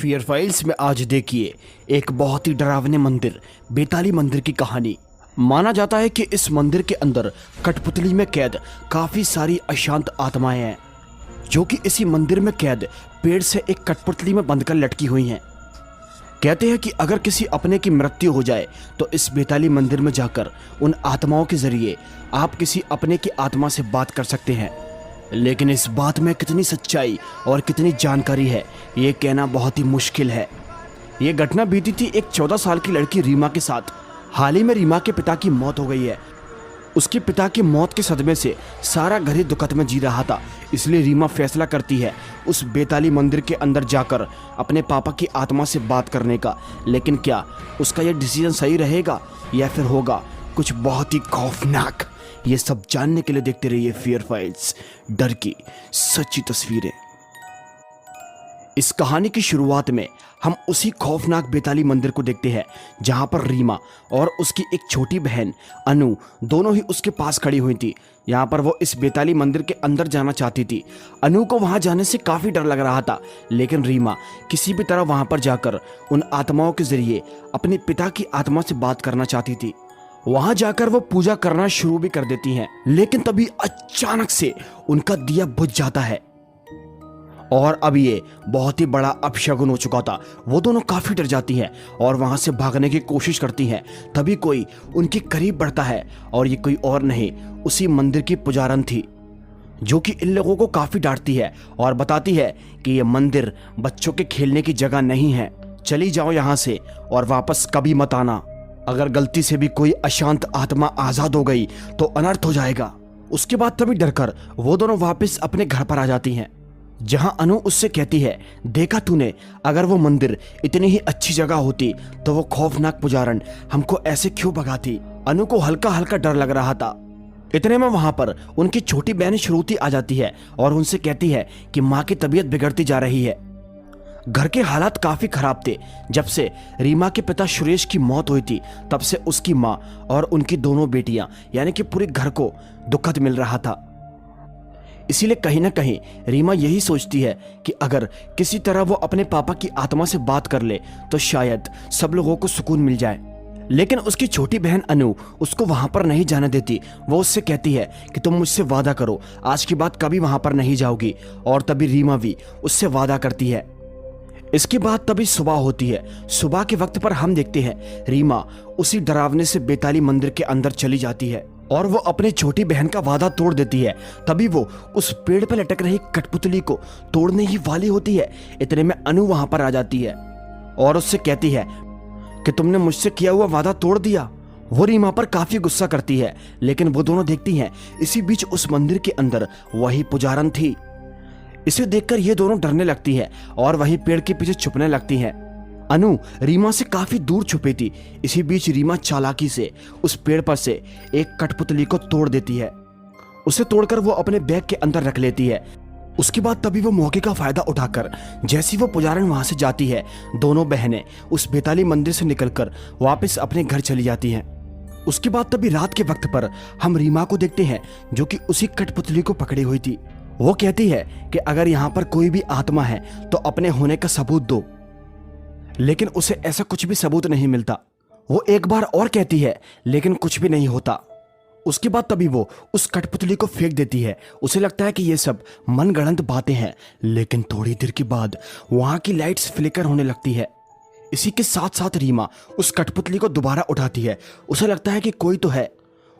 Fear files में आज देखिए एक बहुत ही डरावने मंदिर, बेताली मंदिर की कहानी। माना जाता है कि इस मंदिर के अंदर कठपुतली में कैद काफी सारी अशांत आत्माएं हैं, जो कि इसी मंदिर में कैद पेड़ से एक कठपुतली में बंधकर लटकी हुई हैं। कहते हैं कि अगर किसी अपने की मृत्यु हो जाए तो इस बेताली मंदिर में जाकर उन आत्माओं के जरिए आप किसी अपने की आत्मा से बात कर सकते हैं। लेकिन इस बात में कितनी सच्चाई और कितनी जानकारी है, ये कहना बहुत ही मुश्किल है। ये घटना बीती थी एक 14 साल की लड़की रीमा के साथ। हाल ही में रीमा के पिता की मौत हो गई है। उसके पिता की मौत के सदमे से सारा घर ही दुखद में जी रहा था। इसलिए रीमा फैसला करती है उस बेताली मंदिर के अंदर जाकर अपने पापा की आत्मा से बात करने का। लेकिन क्या उसका यह डिसीजन सही रहेगा या फिर होगा कुछ बहुत ही खौफनाक? ये सब जानने के लिए देखते रहिए फियर फाइल्स, डर की सच्ची तस्वीरें। इस कहानी की शुरुआत में हम उसी खौफनाक बेताली मंदिर को देखते हैं, जहां पर रीमा और उसकी एक छोटी बहन अनु दोनों ही उसके पास खड़ी हुई थी। यहां पर वो इस बेताली मंदिर के अंदर जाना चाहती थी। अनु को वहां जाने से काफी डर लग रहा था, लेकिन रीमा किसी भी तरह वहां पर जाकर उन आत्माओं के जरिए अपने पिता की आत्मा से बात करना चाहती थी। वहां जाकर वो पूजा करना शुरू भी कर देती हैं, लेकिन तभी अचानक से उनका दिया बुझ जाता है और अब ये बहुत ही बड़ा अपशगुन हो चुका था। वो दोनों काफी डर जाती हैं और वहां से भागने की कोशिश करती हैं। तभी कोई उनके करीब बढ़ता है और ये कोई और नहीं, उसी मंदिर की पुजारन थी, जो कि इन लोगों को काफी डांटती है और बताती है कि ये मंदिर बच्चों के खेलने की जगह नहीं है। चली जाओ यहाँ से और वापस कभी मत आना। अगर गलती से भी कोई अशांत आत्मा आजाद हो गई तो अनर्थ हो जाएगा। उसके बाद तभी डरकर वो दोनों वापस अपने घर पर आ जाती हैं, जहां अनु उससे कहती है, देखा तूने, अगर वो मंदिर इतनी ही अच्छी जगह होती तो वो खौफनाक पुजारन हमको ऐसे क्यों भगाती? अनु को हल्का हल्का डर लग रहा था। इतने में वहां पर उनकी छोटी बहन श्रुति आ जाती है और उनसे कहती है कि माँ की तबीयत बिगड़ती जा रही है। घर के हालात काफी खराब थे। जब से रीमा के पिता सुरेश की मौत हुई थी, तब से उसकी माँ और उनकी दोनों बेटियां यानी कि पूरे घर को दुखद मिल रहा था। इसीलिए कहीं ना कहीं रीमा यही सोचती है कि अगर किसी तरह वो अपने पापा की आत्मा से बात कर ले तो शायद सब लोगों को सुकून मिल जाए। लेकिन उसकी छोटी बहन अनु उसको वहां पर नहीं जाने देती। वो उससे कहती है कि तुम मुझसे वादा करो, आज के बाद कभी वहां पर नहीं जाओगी। और तभी रीमा भी उससे वादा करती है। इसके बाद तभी सुबह होती है। सुबह के वक्त पर हम देखते हैं रीमा उसी डरावने से बेताली मंदिर के अंदर चली जाती है और वो अपनी छोटी बहन का वादा तोड़ देती है। तभी वो उस पेड़ पर लटक रही कठपुतली को तोड़ने ही वाली होती है। इतने में अनु वहां पर आ जाती है और उससे कहती है कि तुमने मुझसे किया हुआ वादा तोड़ दिया। वो रीमा पर काफी गुस्सा करती है, लेकिन वो दोनों देखती हैं इसी बीच उस मंदिर के अंदर वही पुजारन थी। इसे देखकर ये दोनों डरने लगती है और वहीं पेड़ के पीछे छुपने लगती हैं। अनु रीमा से काफी दूर छुपी थी। इसी बीच रीमा चालाकी से उस पेड़ पर से एक कठपुतली को तोड़ देती है। उसे तोड़कर वो अपने बैग के अंदर रख लेती है। उसके बाद तभी वो मौके का फायदा उठाकर जैसी वो पुजारन वहां से जाती है, दोनों बहनें उस बेताली मंदिर से निकलकर वापस अपने घर चली जाती हैं। उसके बाद तभी रात के वक्त पर हम रीमा को देखते हैं, जो कि उसी कठपुतली को पकड़ी हुई थी। वो कहती है कि अगर यहाँ पर कोई भी आत्मा है तो अपने होने का सबूत दो, लेकिन उसे ऐसा कुछ भी सबूत नहीं मिलता। वो एक बार और कहती है, लेकिन कुछ भी नहीं होता। उसके बाद तभी वो उस कठपुतली को फेंक देती है। उसे लगता है कि ये सब मनगढ़ंत बातें हैं, लेकिन थोड़ी देर के बाद वहां की लाइट्स फ्लिकर होने लगती है। इसी के साथ साथ रीमा उस कठपुतली को दोबारा उठाती है। उसे लगता है कि कोई तो है।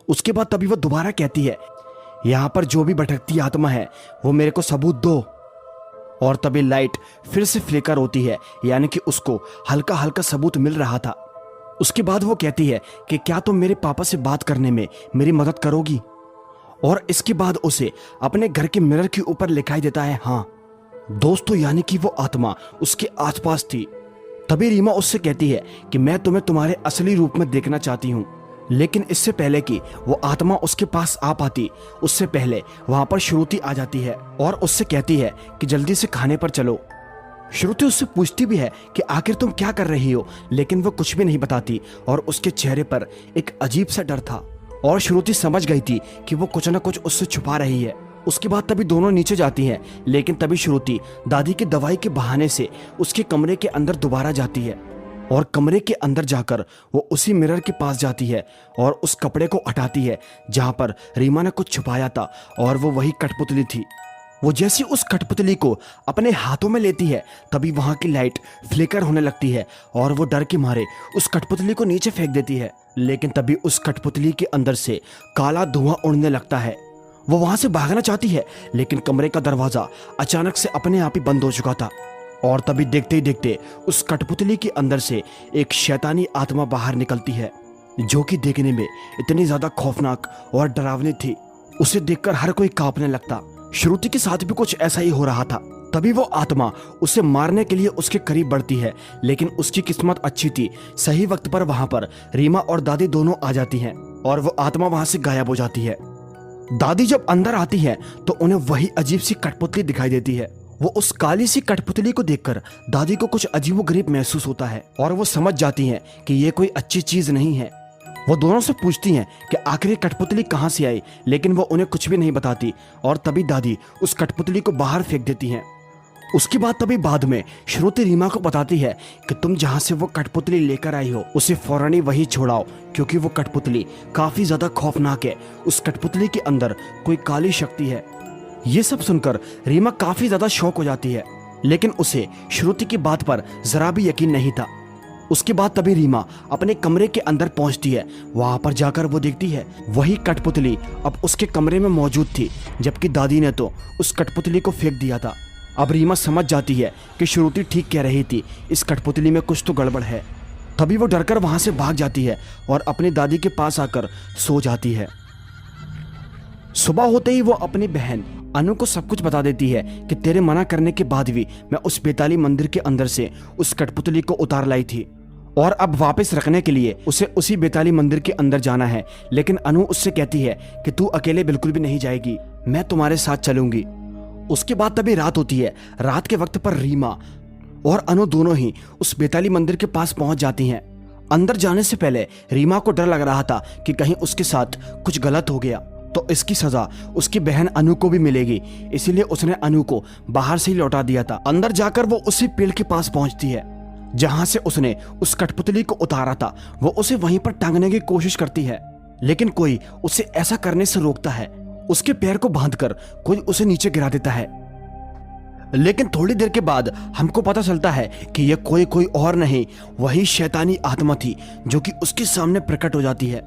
उसके बाद तभी वो दोबारा कहती है, यहाँ पर जो भी भटकती आत्मा है वो मेरे को सबूत दो। और तभी लाइट फिर से फ्लिकर होती है, यानी कि उसको हल्का हल्का सबूत मिल रहा था। उसके बाद वो कहती है कि क्या तुम मेरे पापा से बात करने में मेरी मदद करोगी? और इसके बाद उसे अपने घर के मिरर के ऊपर लिखाई देता है हाँ। दोस्तों, यानी कि वो आत्मा उसके आसपास थी। तभी रीमा उससे कहती है कि मैं तुम्हें तुम्हारे असली रूप में देखना चाहती हूँ। लेकिन इससे पहले कि वो आत्मा उसके पास आ पाती, उससे पहले वहां पर श्रुति आ जाती है और उससे कहती है कि जल्दी से खाने पर चलो। श्रुति उससे पूछती भी है कि आखिर तुम क्या कर रही हो, लेकिन वो कुछ भी नहीं बताती और उसके चेहरे पर एक अजीब सा डर था। और श्रुति समझ गई थी कि वो कुछ न कुछ उससे छुपा रही है। उसके बाद तभी दोनों नीचे जाती हैं, लेकिन तभी श्रुति दादी की दवाई के बहाने से उसके कमरे के अंदर दोबारा जाती है और कमरे के अंदर जाकर वो उसी मिरर के पास जाती है और उस कपड़े को हटाती है जहां पर रीमा ने कुछ छुपाया था और वो वही कठपुतली थी। वो जैसी उस कठपुतली को अपने हाथों में लेती है तभी वहां की लाइट फ्लिकर होने लगती है और वो डर के मारे उस कठपुतली को नीचे फेंक देती है। लेकिन तभी उस कठपुतली के अंदर से काला धुआं उड़ने लगता है। वो वहां से भागना चाहती है, लेकिन कमरे का दरवाजा अचानक से अपने आप ही बंद हो चुका था और तभी देखते ही देखते उस कठपुतली के अंदर से एक शैतानी आत्मा बाहर निकलती है, जो कि देखने में इतनी ज्यादा खौफनाक और डरावनी थी। उसे देखकर हर कोई कांपने लगता। श्रुति के साथ भी कुछ ऐसा ही हो रहा था। तभी वो आत्मा उसे मारने के लिए उसके करीब बढ़ती है, लेकिन उसकी किस्मत अच्छी थी। सही वक्त पर वहां पर रीमा और दादी दोनों आ जाती हैं और वो आत्मा वहां से गायब हो जाती है। दादी जब अंदर आती है तो उन्हें वही अजीब सी कठपुतली दिखाई देती है। वो उस काली सी कठपुतली को देखकर दादी को कुछ अजीबोगरीब महसूस होता है और वो समझ जाती हैं कि ये कोई अच्छी चीज नहीं है। वो दोनों से पूछती हैं कि आखिर ये कठपुतली कहाँ से आई, लेकिन वो उन्हें कुछ भी नहीं बताती और तभी दादी उस कठपुतली को बाहर फेंक देती हैं। उसके बाद तभी बाद में श्रुति रीमा को बताती है कि तुम जहाँ से वो कठपुतली लेकर आई हो उसे फौरन ही वही छोड़ाओ, क्योंकि वो कठपुतली काफी ज्यादा खौफनाक है। उस कठपुतली के अंदर कोई काली शक्ति है। ये सब सुनकर रीमा काफी ज्यादा शॉक हो जाती है, लेकिन उसे श्रुति की बात पर जरा भी यकीन नहीं था। उसके बाद तभी रीमा अपने कमरे के अंदर पहुंचती है। वहां पर जाकर वो देखती है वही कठपुतली अब उसके कमरे में मौजूद थी, जबकि दादी ने तो उस कठपुतली को फेंक दिया था। अब रीमा समझ जाती है कि श्रुति ठीक कह रही थी, इस कठपुतली में कुछ तो गड़बड़ है। तभी वो डरकर वहां से भाग जाती है और अपनी दादी के पास आकर सो जाती है। सुबह होते ही वो अपनी बहन अनु को सब कुछ बता देती है कि तेरे मना करने के बाद भी मैं उस बेताली मंदिर के अंदर से उस कठपुतली को उतार लाई थी और अब वापस रखने के लिए उसे उसी बेताली मंदिर के अंदर जाना है। लेकिन अनु उससे कहती है कि तू अकेले बिल्कुल भी नहीं जाएगी, मैं तुम्हारे साथ चलूंगी। उसके बाद तभी रात होती है। रात के वक्त पर रीमा और अनु दोनों ही उस बेताली मंदिर के पास पहुंच जाती हैं। अंदर जाने से पहले रीमा को डर लग रहा था कि कहीं उसके साथ कुछ गलत हो गया तो इसकी सजा उसकी बहन अनु को भी मिलेगी, इसीलिए उसने अनु को बाहर से ही लौटा दिया था। अंदर जाकर वो उसी पेड़ के पास पहुंचती है जहां से उसने उस कठपुतली को उतारा था। वो उसे वहीं पर टांगने की कोशिश करती है, लेकिन कोई उसे ऐसा करने से रोकता है। उसके पैर को बांधकर कोई उसे नीचे गिरा देता है। लेकिन थोड़ी देर के बाद हमको पता चलता है कि यह कोई और नहीं, वही शैतानी आत्मा थी जो कि उसके सामने प्रकट हो जाती है।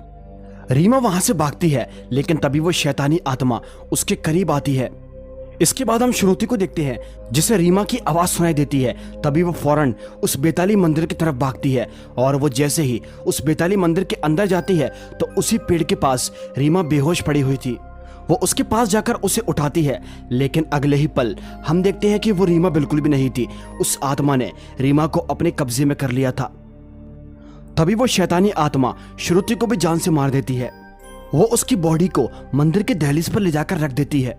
रीमा वहां से भागती है, लेकिन तभी वो शैतानी आत्मा उसके करीब आती है। इसके बाद हम श्रुति को देखते हैं जिसे रीमा की आवाज सुनाई देती है। तभी वो फौरन उस बेताली मंदिर की तरफ भागती है और वो जैसे ही उस बेताली मंदिर के अंदर जाती है तो उसी पेड़ के पास रीमा बेहोश पड़ी हुई थी। वो उसके पास जाकर उसे उठाती है, लेकिन अगले ही पल हम देखते हैं कि वो रीमा बिल्कुल भी नहीं थी। उस आत्मा ने रीमा को अपने कब्जे में कर लिया था। तभी वो शैतानी आत्मा श्रुति को भी जान से मार देती है। वो उसकी बॉडी को मंदिर के दहलीज पर ले जाकर रख देती है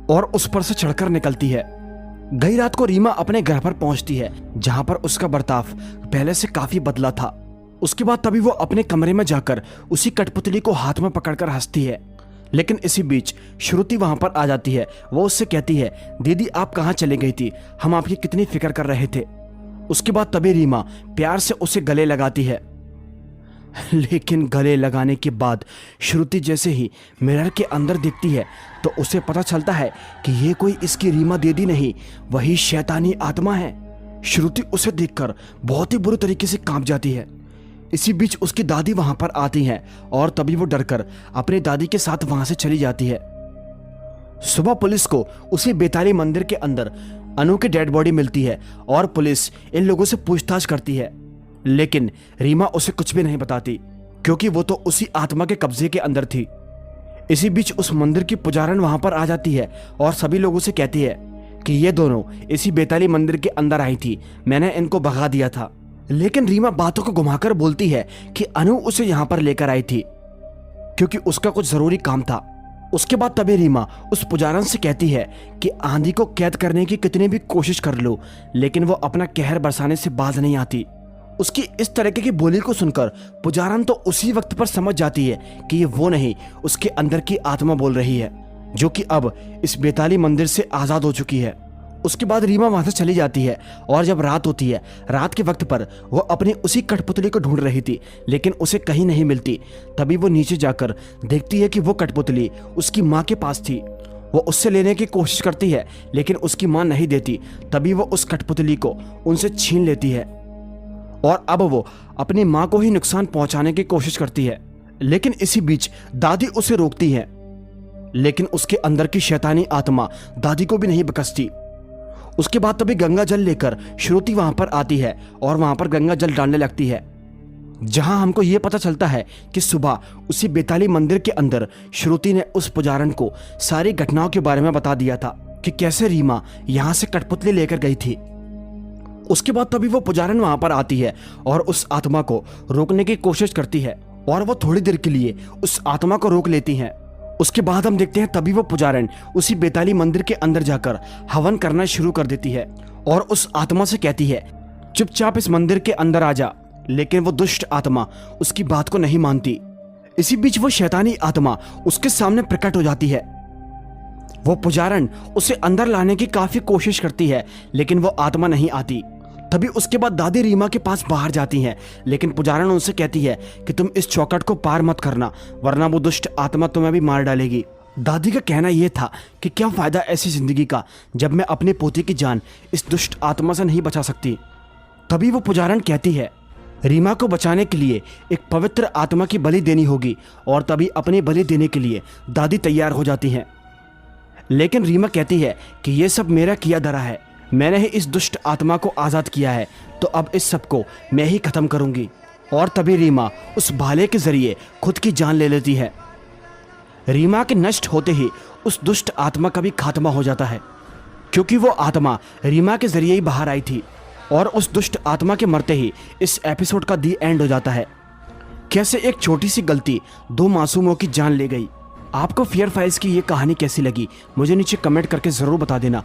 और उस पर से चढ़कर निकलती है। गई रात को रीमा अपने घर पर पहुंचती है, जहां पर उसका बर्ताव पहले से काफी बदला था। उसके बाद तभी वो अपने कमरे में जाकर उसी कठपुतली को हाथ में पकड़कर हंसती है, लेकिन इसी बीच श्रुति वहां पर आ जाती है। वो उससे कहती है, दीदी आप कहाँ चले गई थी, हम आपकी कितनी फिक्र कर रहे थे। उसके बाद तभी रीमा प्यार से उसे गले लगाती है, लेकिन गले लगाने के बाद श्रुति जैसे ही मिरर के अंदर दिखती है तो उसे पता चलता है कि ये कोई इसकी रीमा दीदी नहीं, वही शैतानी आत्मा है। श्रुति उसे देखकर बहुत ही बुरी तरीके से कांप जाती है। इसी बीच उसकी दादी वहां पर आती हैं और तभी वो डरकर अपनी दादी के साथ वहां से चली जाती है। सुबह पुलिस को उसी बेताली मंदिर के अंदर अनु की डेड बॉडी मिलती है और पुलिस इन लोगों से पूछताछ करती है, लेकिन रीमा उसे कुछ भी नहीं बताती क्योंकि वो तो उसी आत्मा के कब्जे के अंदर थी। इसी बीच उस मंदिर की पुजारन वहां पर आ जाती है और सभी लोगों से कहती है कि ये दोनों इसी बेताली मंदिर के अंदर आई थी, मैंने इनको भगा दिया था। लेकिन रीमा बातों को घुमाकर बोलती है कि अनु उसे यहां पर लेकर आई थी क्योंकि उसका कुछ जरूरी काम था। उसके बाद तभी रीमा उस पुजारन से कहती है कि आंधी को कैद करने की कितनी भी कोशिश कर लो, लेकिन वो अपना कहर बरसाने से बाज नहीं आती। उसकी इस तरीके की बोली को सुनकर पुजारन तो उसी वक्त पर समझ जाती है कि ये वो नहीं, उसके अंदर की आत्मा बोल रही है। जो कि अब इस बेताली मंदिर से आज़ाद हो चुकी है। उसके बाद रीमा वहां से चली जाती है और जब रात होती है, रात के वक्त पर वो अपनी उसी कठपुतली को ढूंढ रही थी, लेकिन उसे कहीं नहीं मिलती। तभी वो नीचे जाकर देखती है कि वो कठपुतली उसकी माँ के पास थी। वो उससे लेने की कोशिश करती है, लेकिन उसकी माँ नहीं देती। तभी वो उस कठपुतली को उनसे छीन लेती है और अब वो अपनी माँ को ही नुकसान पहुंचाने की कोशिश करती है। लेकिन इसी बीच दादी उसे रोकती है, लेकिन उसके अंदर की शैतानी आत्मा दादी को भी नहीं बकसती। उसके बाद तभी गंगा जल लेकर श्रुति वहां पर आती है और वहां पर गंगा जल डालने लगती है, जहां हमको यह पता चलता है कि सुबह उसी बेताली मंदिर के अंदर श्रुति ने उस पुजारन को सारी घटनाओं के बारे में बता दिया था कि कैसे रीमा यहां से कठपुतली लेकर गई थी। उसके बाद तभी वो पुजारन वहां पर आती है और उस आत्मा को रोकने की कोशिश करती है और वो थोड़ी देर के लिए उस आत्मा को रोक लेती हैं। उसके बाद हम देखते हैं तभी वो पुजारन उसी बेताली मंदिर के अंदर जाकर हवन करना शुरू कर देती है और उस आत्मा से कहती है, चुपचाप इस मंदिर के अंदर आ जा। लेकिन वो दुष्ट आत्मा उसकी बात को नहीं मानती। इसी बीच वो शैतानी आत्मा उसके सामने प्रकट हो जाती है। वो पुजारन उसे अंदर लाने की काफी कोशिश करती है, लेकिन वो आत्मा नहीं आती। तभी उसके बाद दादी रीमा के पास बाहर जाती हैं, लेकिन पुजारन उनसे कहती है कि तुम इस चौखट को पार मत करना, वरना वो दुष्ट आत्मा तुम्हें भी मार डालेगी। दादी का कहना यह था कि क्या फायदा ऐसी जिंदगी का जब मैं अपने पोती की जान इस दुष्ट आत्मा से नहीं बचा सकती। तभी वो पुजारन कहती है, रीमा को बचाने के लिए एक पवित्र आत्मा की बलि देनी होगी, और तभी अपनी बलि देने के लिए दादी तैयार हो जाती हैं। लेकिन रीमा कहती है कि यह सब मेरा किया धरा है, मैंने ही इस दुष्ट आत्मा को आज़ाद किया है, तो अब इस सब को मैं ही खत्म करूंगी। और तभी रीमा उस भाले के जरिए खुद की जान ले लेती है। रीमा के नष्ट होते ही उस दुष्ट आत्मा का भी खात्मा हो जाता है, क्योंकि वो आत्मा रीमा के जरिए ही बाहर आई थी। और उस दुष्ट आत्मा के मरते ही इस एपिसोड का दी एंड हो जाता है। कैसे एक छोटी सी गलती 2 मासूमों की जान ले गई। आपको फियर फाइल्स की ये कहानी कैसी लगी मुझे नीचे कमेंट करके ज़रूर बता देना।